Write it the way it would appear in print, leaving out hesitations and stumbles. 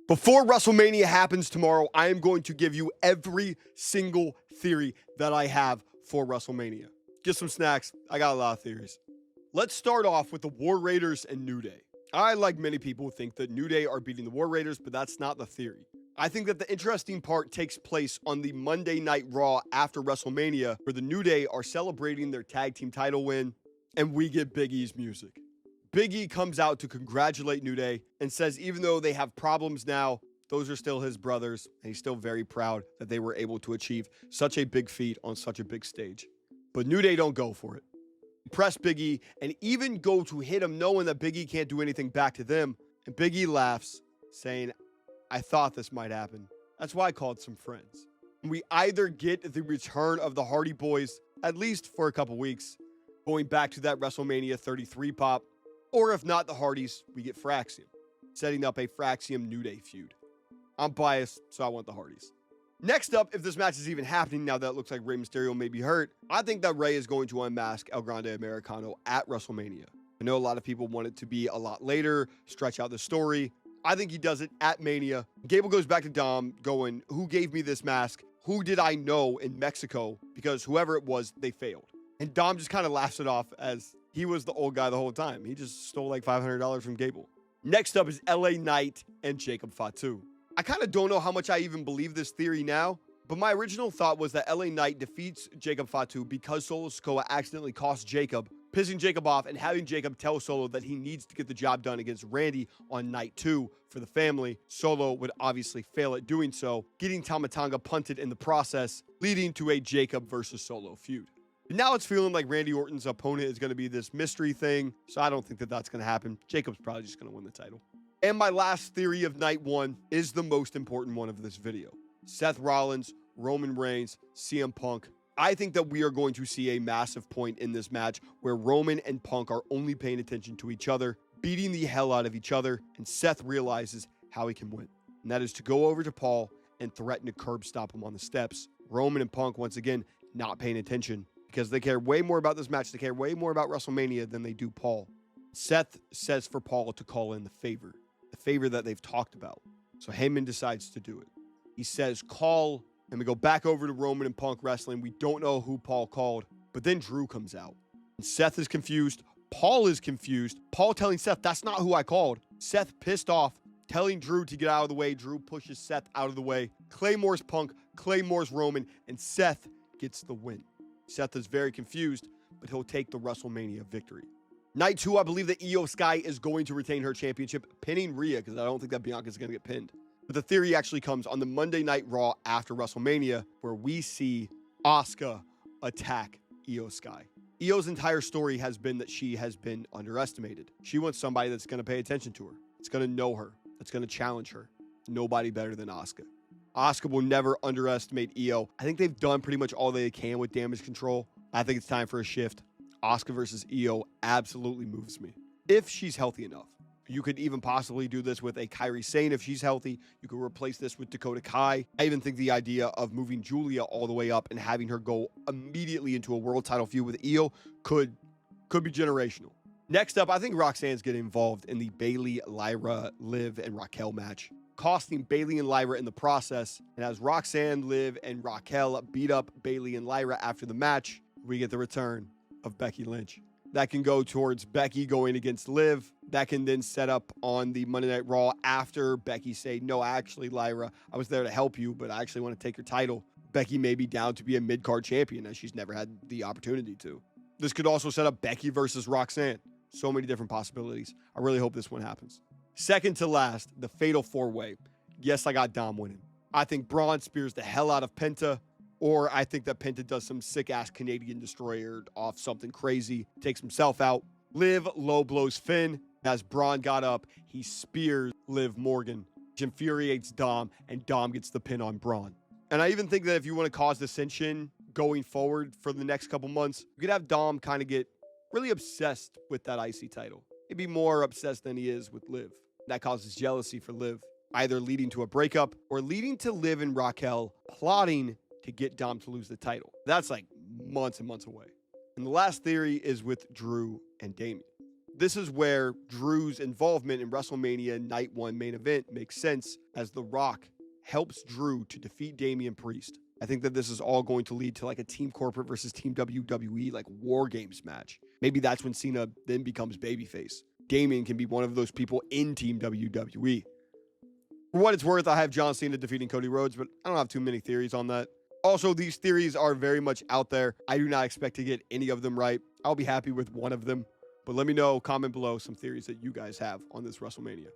Before WrestleMania happens tomorrow, I am going to give you every single theory that I have for WrestleMania. Get some snacks. I got a lot of theories. Let's start off with the War Raiders and New Day. I, like many people, think that New Day are beating the War Raiders, but that's not the theory. I think that the interesting part takes place on the Monday Night Raw after WrestleMania, where the New Day are celebrating their tag team title win, and we get Big E's music. Big E comes out to congratulate New Day and says even though they have problems now, those are still his brothers, and he's still very proud that they were able to achieve such a big feat on such a big stage. But New Day don't go for it. Press Big E and even go to hit him knowing that Big E can't do anything back to them. And Big E laughs, saying, I thought this might happen. That's why I called some friends. We either get the return of the Hardy Boys, at least for a couple weeks, going back to that WrestleMania 33 pop, or if not the Hardys, we get Fraxium, setting up a Fraxium New Day feud. I'm biased, so I want the Hardys. Next up, if this match is even happening now that it looks like Rey Mysterio may be hurt, I think that Rey is going to unmask El Grande Americano at WrestleMania. I know a lot of people want it to be a lot later, stretch out the story. I think he does it at Mania. Gable goes back to Dom going, who gave me this mask? Who did I know in Mexico? Because whoever it was, they failed. And Dom just kind of laughs it off as he was the old guy the whole time. He just stole like $500 from Gable. Next up is LA Knight and Jacob Fatu. I kind of don't know how much I even believe this theory now, but my original thought was that LA Knight defeats Jacob Fatu because Solo Sikoa accidentally cost Jacob, pissing Jacob off and having Jacob tell Solo that he needs to get the job done against Randy on night 2 for the family. Solo would obviously fail at doing so, getting Tama Tonga punted in the process, leading to a Jacob versus Solo feud. Now it's feeling like Randy Orton's opponent is going to be this mystery thing, so I don't think that that's going to happen. Jacob's probably just going to win the title. And my last theory of night 1 is the most important one of this video. Seth Rollins, Roman Reigns, CM Punk. I think that we are going to see a massive point in this match where Roman and Punk are only paying attention to each other, beating the hell out of each other, and Seth realizes how he can win. And that is to go over to Paul and threaten to curb stop him on the steps. Roman and Punk, once again, not paying attention, because they care way more about this match. They care way more about WrestleMania than they do Paul. Seth says for Paul to call in the favor that they've talked about. So Heyman decides to do it. He says, call, and we go back over to Roman and Punk wrestling. We don't know who Paul called, but then Drew comes out. And Seth is confused. Paul is confused. Paul telling Seth, that's not who I called. Seth pissed off, telling Drew to get out of the way. Drew pushes Seth out of the way. Claymore's Punk, Claymore's Roman, and Seth gets the win. Seth is very confused, but he'll take the WrestleMania victory. Night 2, I believe that Io Sky is going to retain her championship, pinning Rhea, because I don't think that Bianca's going to get pinned. But the theory actually comes on the Monday Night Raw after WrestleMania, where we see Asuka attack Io Sky. Io's entire story has been that she has been underestimated. She wants somebody that's going to pay attention to her, that's going to know her, that's going to challenge her. Nobody better than Asuka. Asuka will never underestimate Io. I think they've done pretty much all they can with damage control. I think it's time for a shift. Asuka versus Io absolutely moves me. If she's healthy enough. You could even possibly do this with a Kairi Sane if she's healthy. You could replace this with Dakota Kai. I even think the idea of moving Julia all the way up and having her go immediately into a world title feud with Io could be generational. Next up, I think Roxanne's getting involved in the Bayley, Lyra, Liv, and Raquel match, costing Bayley and Lyra in the process. And as Roxanne, Liv, and Raquel beat up Bayley and Lyra after the match, we get the return of Becky Lynch. That can go towards Becky going against Liv. That can then set up on the Monday Night Raw after Becky say, no, actually, Lyra, I was there to help you, but I actually want to take your title. Becky may be down to be a mid-card champion as she's never had the opportunity to. This could also set up Becky versus Roxanne. So many different possibilities. I really hope this one happens. Second to last, the Fatal 4-Way. Yes, I got Dom winning. I think Braun spears the hell out of Penta, or I think that Penta does some sick-ass Canadian Destroyer off something crazy, takes himself out. Liv low blows Finn. As Braun got up, he spears Liv Morgan, which infuriates Dom, and Dom gets the pin on Braun. And I even think that if you want to cause dissension going forward for the next couple months, you could have Dom kind of get really obsessed with that IC title. Maybe more obsessed than he is with Liv. That causes jealousy for Liv, either leading to a breakup or leading to Liv and Raquel plotting to get Dom to lose the title. That's like months and months away. And the last theory is with Drew and Damian. This is where Drew's involvement in WrestleMania Night 1 main event makes sense, as The Rock helps Drew to defeat Damian Priest. I think that this is all going to lead to like a Team Corporate versus Team WWE like War Games match. Maybe that's when Cena then becomes babyface. Damian can be one of those people in Team WWE. For what it's worth, I have John Cena defeating Cody Rhodes, but I don't have too many theories on that. Also, these theories are very much out there. I do not expect to get any of them right. I'll be happy with one of them. But let me know, comment below some theories that you guys have on this WrestleMania.